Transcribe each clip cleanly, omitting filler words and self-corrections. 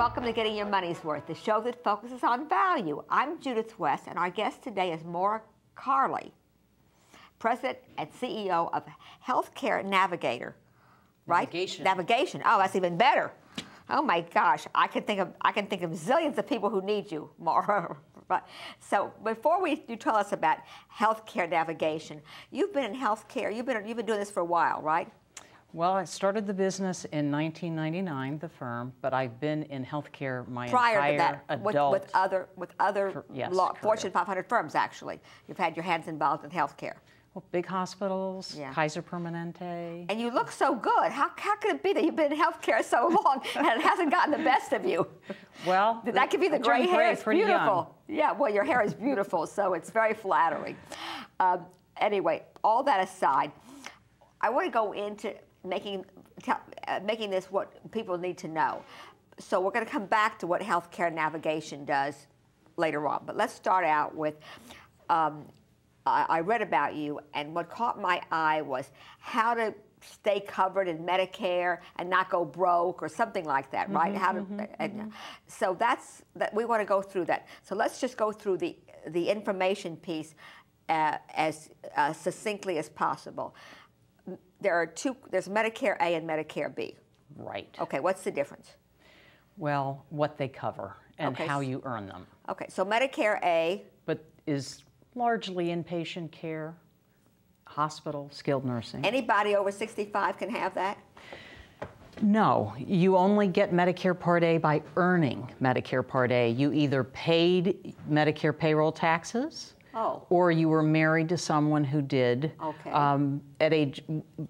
Welcome to Getting Your Money's Worth, the show that focuses on value. I'm Judith West, and our guest today is Maura Carley, President and CEO of Healthcare Navigator. Right? Navigation. Oh, that's even better. Oh my gosh, I can think of zillions of people who need you, Maura. Right. So before you tell us about healthcare navigation, you've been in healthcare. You've been doing this for a while, right? Well, I started the business in 1999, the firm, but I've been in healthcare my prior entire to that, adult with other yes, Fortune 500 firms. Actually, you've had your hands involved in healthcare. Well, big hospitals, yeah. Kaiser Permanente. And you look so good. How could it be that you've been in healthcare so long and it hasn't gotten the best of you? Well, did that give you the gray hair? It's beautiful. Young. Yeah, well, your hair is beautiful, so it's very flattering. Anyway, all that aside, I want to go into making this what people need to know. So we're going to come back to what healthcare navigation does later on. But let's start out with, I read about you, and what caught my eye was how to stay covered in Medicare and not go broke or something like that, right? So we want to go through that. So let's just go through the information piece as succinctly as possible. There's Medicare A and Medicare B. Right. Okay, what's the difference? Well, what they cover and how you earn them. Okay, so Medicare A. But is largely inpatient care, hospital, skilled nursing. Anybody over 65 can have that? No, you only get Medicare Part A by earning Medicare Part A. You either paid Medicare payroll taxes, or you were married to someone who did at age,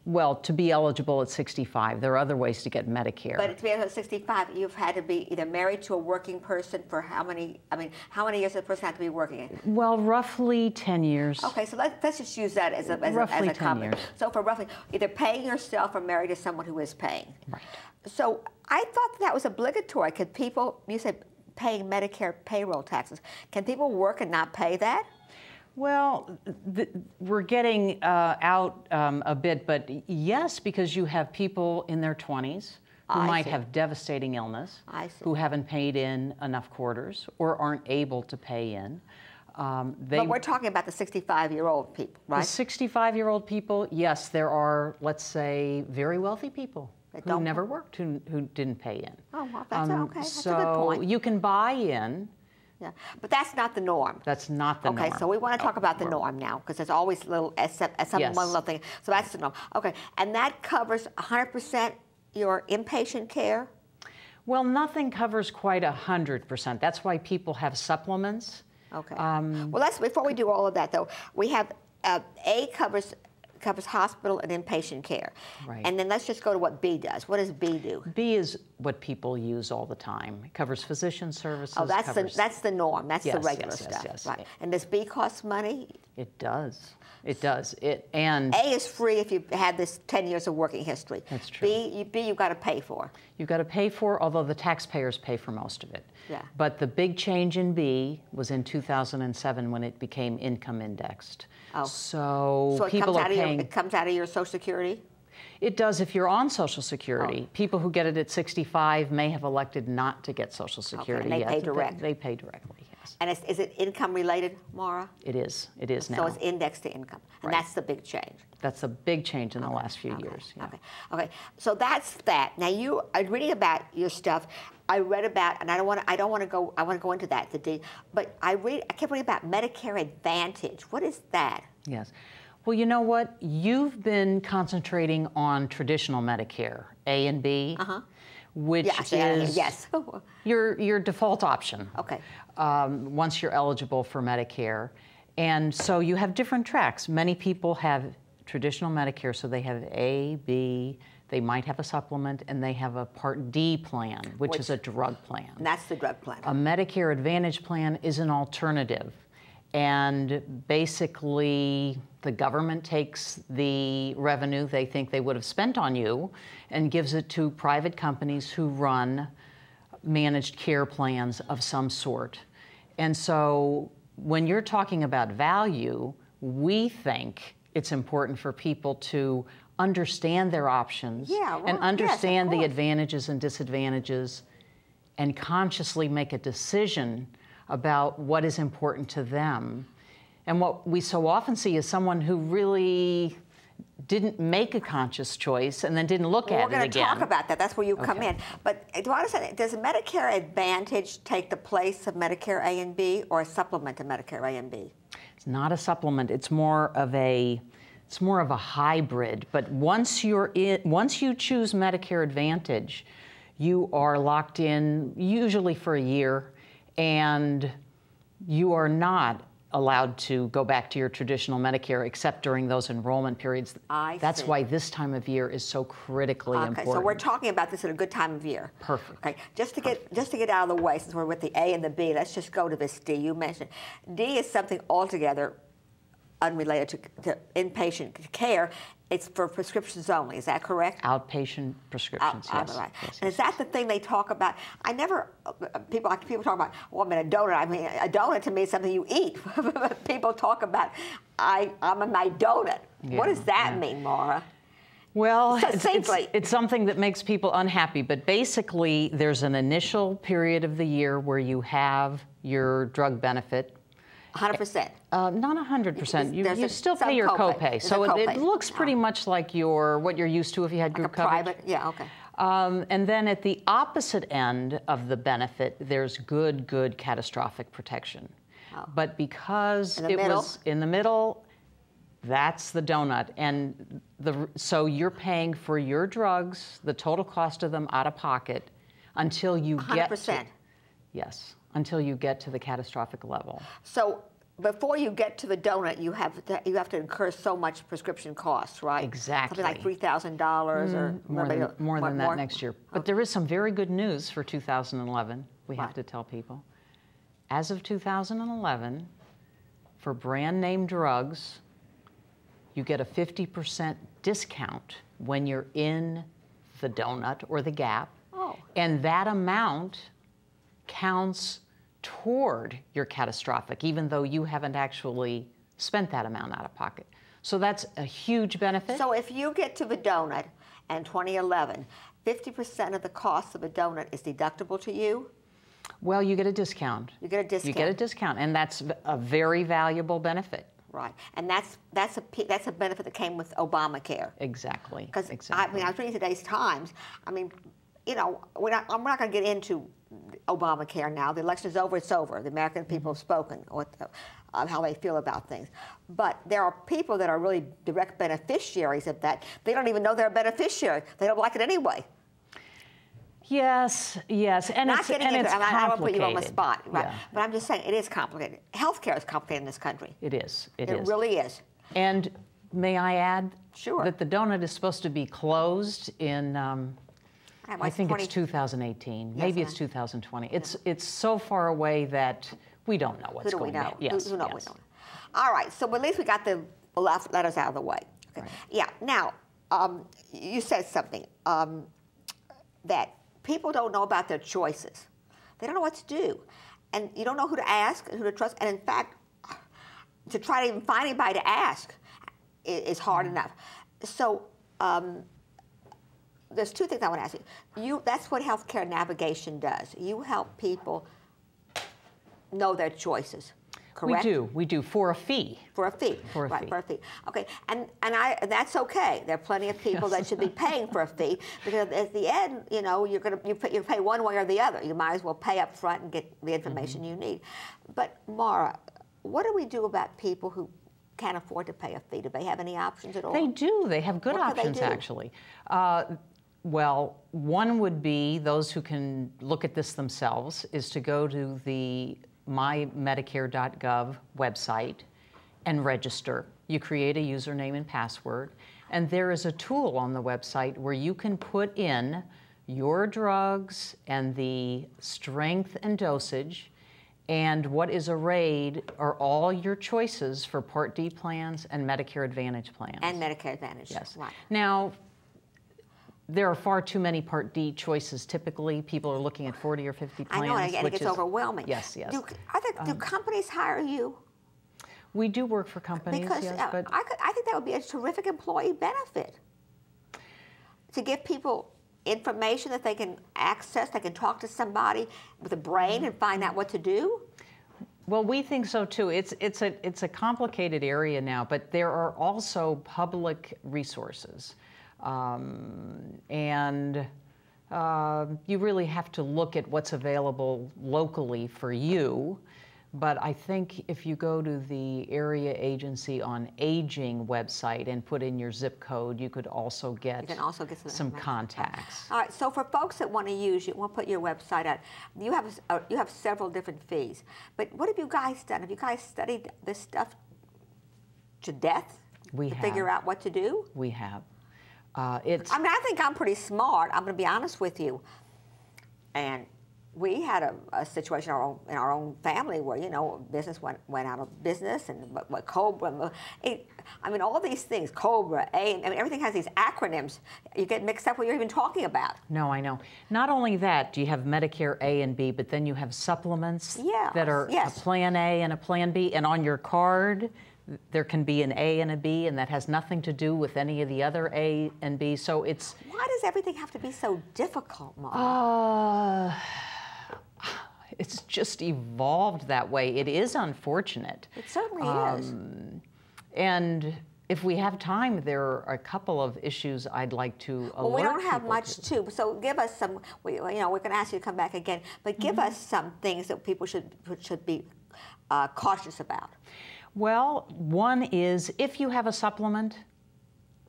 well, to be eligible at 65. There are other ways to get Medicare. But to be eligible at 65, you've had to be either married to a working person for how many years does a person have to be working? Well, roughly 10 years. Okay, so let's just use that as a comment. So for roughly, either paying yourself or married to someone who is paying. Right. So I thought that was obligatory. Could people, you said paying Medicare payroll taxes, can people work and not pay that? Well, we're getting out a bit, but yes, because you have people in their 20s who might have devastating illness, who haven't paid in enough quarters or aren't able to pay in. But we're talking about the 65-year-old people, right? The 65-year-old people, yes, there are, let's say, very wealthy people who never worked, who didn't pay in. Oh, well, that's okay. That's a good point. So you can buy in. Yeah, but that's not the norm. That's not the norm. Okay, so we want to talk about the norm now, because there's always one little thing. So that's the norm. Okay, and that covers 100% your inpatient care? Well, nothing covers quite 100%. That's why people have supplements. Okay. Well, before we do all of that, though, we have A covers hospital and inpatient care. Right. And then let's just go to what B does. What does B do? B is what people use all the time. It covers physician services. Oh, that's the norm. That's the regular stuff. Yes. Right. And does B cost money? It does. It does. And A is free if you've had this 10 years of working history. That's true. B you've got to pay for. You've got to pay for, although the taxpayers pay for most of it. Yeah. But the big change in B was in 2007 when it became income indexed. Oh. So people are paying. It comes out of your Social Security? It does if you're on Social Security. Oh. People who get it at 65 may have elected not to get Social Security. Okay, and they pay directly. They pay directly, yes. And is it income related, Maura? It is. It is now. So it's indexed to income. And that's the big change. That's a big change in the last few years. Yeah. Okay. So that's that. Now I'm reading about your stuff. I read about, and I want to go into that today, but I kept reading about Medicare Advantage. What is that? Yes. Well, you know what? You've been concentrating on traditional Medicare, A and B, which is your default option. Okay. Once you're eligible for Medicare. And so you have different tracks. Many people have traditional Medicare, so they have A, B, they might have a supplement, and they have a Part D plan, which is a drug plan. And that's the drug plan. A Medicare Advantage plan is an alternative. And basically, the government takes the revenue they think they would have spent on you and gives it to private companies who run managed care plans of some sort. And so when you're talking about value, we think it's important for people to understand their options and understand the advantages and disadvantages and consciously make a decision about what is important to them. And what we so often see is someone who really didn't make a conscious choice and then didn't look at it again. We're going to talk about that. That's where you come in. But do I understand, does Medicare Advantage take the place of Medicare A and B, or a supplement to Medicare A and B? It's not a supplement. It's more of a hybrid. But once you choose Medicare Advantage, you are locked in usually for a year, and you are not allowed to go back to your traditional Medicare except during those enrollment periods. That's why this time of year is so critically important. So we're talking about this at a good time of year. Perfect. Okay, just to get out of the way, since we're with the A and the B, let's just go to this D. You mentioned D is something altogether unrelated to inpatient care. It's for prescriptions only. Is that correct? Outpatient prescriptions. Yes. Right. Yes. And is that the thing they talk about? People talk about, well, I mean, a donut. I mean, a donut to me is something you eat. People talk about, I'm a my donut. Yeah, what does that mean, Maura? Well, it's something that makes people unhappy, but basically there's an initial period of the year where you have your drug benefit. 100%. Not 100%. You still pay your copay. So it looks pretty much like what you're used to if you had group coverage. Private, yeah, okay. And then at the opposite end of the benefit, there's good catastrophic protection. Oh. But because was in the middle, that's the donut. And so you're paying for your drugs, the total cost of them out of pocket, until you 100%. Yes. Until you get to the catastrophic level. So before you get to the donut, you have to incur so much prescription costs, right? Exactly. Something like $3,000 or more than that next year. But there is some very good news for 2011. We have to tell people. As of 2011, for brand name drugs, you get a 50% discount when you're in the donut or the gap, and that amount counts toward your catastrophic, even though you haven't actually spent that amount out of pocket. So that's a huge benefit. So if you get to the donut in 2011, 50% of the cost of a donut is deductible to you? Well, you get a discount. You get a discount. You get a discount, and that's a very valuable benefit. Right, and that's a benefit that came with Obamacare. Exactly. Because I mean, I was reading today's Times. I mean, you know, I'm not going to get into Obamacare now. The election is over. It's over. The American people have spoken on how they feel about things. But there are people that are really direct beneficiaries of that. They don't even know they're a beneficiary. They don't like it anyway. Yes, and it's complicated. I don't want to put you on the spot, right? Yeah. But I'm just saying it is complicated. Healthcare is complicated in this country. It is. It really is. And may I add that the donut is supposed to be closed in, I think it's 2018. Yes, maybe it's 2020. It's so far away that we don't know what's going on. Yes, we don't. All right, so at least we got the left letters out of the way. Okay. Right. Yeah. Now, you said something that people don't know about their choices. They don't know what to do, and you don't know who to ask and who to trust. And in fact, to try to even find anybody to ask is hard enough. So. There's two things I want to ask you. That's what healthcare navigation does. You help people know their choices, correct? We do, for a fee. For a fee. For a fee. Okay, and that's okay. There are plenty of people that should be paying for a fee, because at the end, you know, you pay one way or the other. You might as well pay up front and get the information you need. But Maura, what do we do about people who can't afford to pay a fee? Do they have any options at all? They do. They have good options, actually. Well, one would be, those who can look at this themselves, is to go to the mymedicare.gov website and register. You create a username and password, and there is a tool on the website where you can put in your drugs and the strength and dosage, and what is arrayed are all your choices for Part D plans and Medicare Advantage plans. And Medicare Advantage. Yes. Right. Now, there are far too many Part D choices. Typically, people are looking at 40 or 50 plans. I know, and it gets overwhelming. Yes. Do companies hire you? We do work for companies, because but I think that would be a terrific employee benefit to give people information that they can access? They can talk to somebody with a brain and find out what to do? Well, we think so too. It's a complicated area now, but there are also public resources, and you really have to look at what's available locally for you. But I think if you go to the Area Agency on Aging website and put in your zip code, you could also get, some contacts. All right, so for folks that want to use you, want to put your website out, you have several different fees. But what have you guys done? Have you guys studied this stuff to death? We to have. Figure out what to do? We have. I mean, I think I'm pretty smart. I'm going to be honest with you. And we had a situation in our own family where, you know, business went out of business, and what COBRA, I mean, all these things, COBRA, I mean, everything has these acronyms. You get mixed up what you're even talking about. No, I know. Not only that, do you have Medicare A and B, but then you have supplements that are a Plan A and a Plan B, and on your card, there can be an A and a B, and that has nothing to do with any of the other A and B, so it's... Why does everything have to be so difficult, Maura? It's just evolved that way. It is unfortunate. It certainly is. And if we have time, there are a couple of issues I'd like to alert Well, we don't have much to. too, so give us some, you know, we're going to ask you to come back again, but give us some things that people should be cautious about. Well, one is if you have a supplement,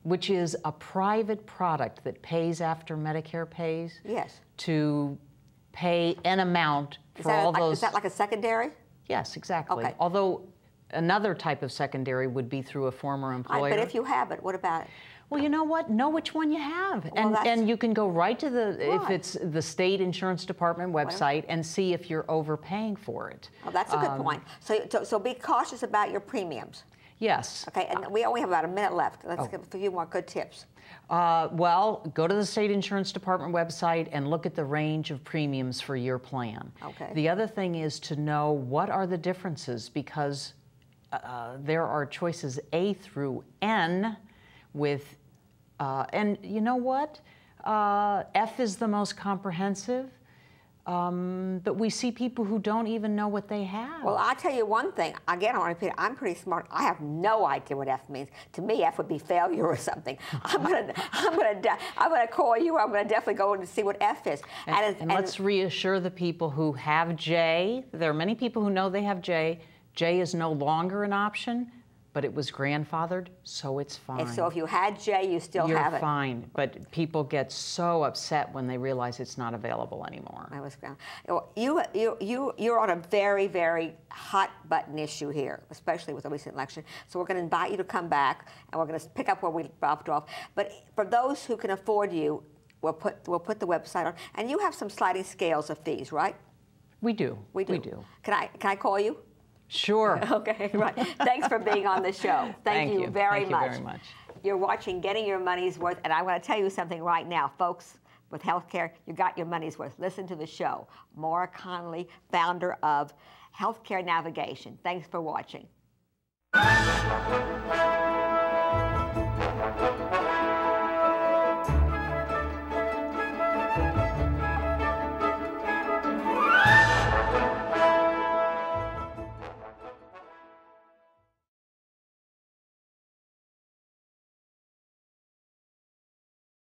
which is a private product that pays after Medicare pays, to pay an amount for all those. Is that like a secondary? Yes, exactly. Okay. Although another type of secondary would be through a former employer. Right, but if you have it, what about it? Well, you know what? Know which one you have. And you can go right to if it's the state insurance department website and see if you're overpaying for it. Oh, that's a good point. So be cautious about your premiums. Yes. Okay, and we only have about a minute left. Let's give a few more good tips. Well, go to the state insurance department website and look at the range of premiums for your plan. Okay. The other thing is to know what are the differences, because there are choices A through N with, and you know what? F is the most comprehensive. But we see people who don't even know what they have. Well, I'll tell you one thing. Again, I'll repeat it. I'm pretty smart. I have no idea what F means. To me, F would be failure or something. I'm gonna call you. I'm gonna definitely go and see what F is. And let's reassure the people who have J. There are many people who know they have J. J is no longer an option, but it was grandfathered, so it's fine. And so if you had J, you still have it. You're fine, but people get so upset when they realize it's not available anymore. You're on a very, very hot button issue here, especially with the recent election. So we're going to invite you to come back, and we're going to pick up where we dropped off. But for those who can afford you, we'll put the website on. And you have some sliding scales of fees, right? We do. We do. We do. Can I call you? Sure. Okay, right. Thanks for being on the show. Thank you very much. Thank you very much. You're watching Getting Your Money's Worth, and I want to tell you something right now, folks. With healthcare, you got your money's worth. Listen to the show. Maura Carley, founder of Healthcare Navigation. Thanks for watching.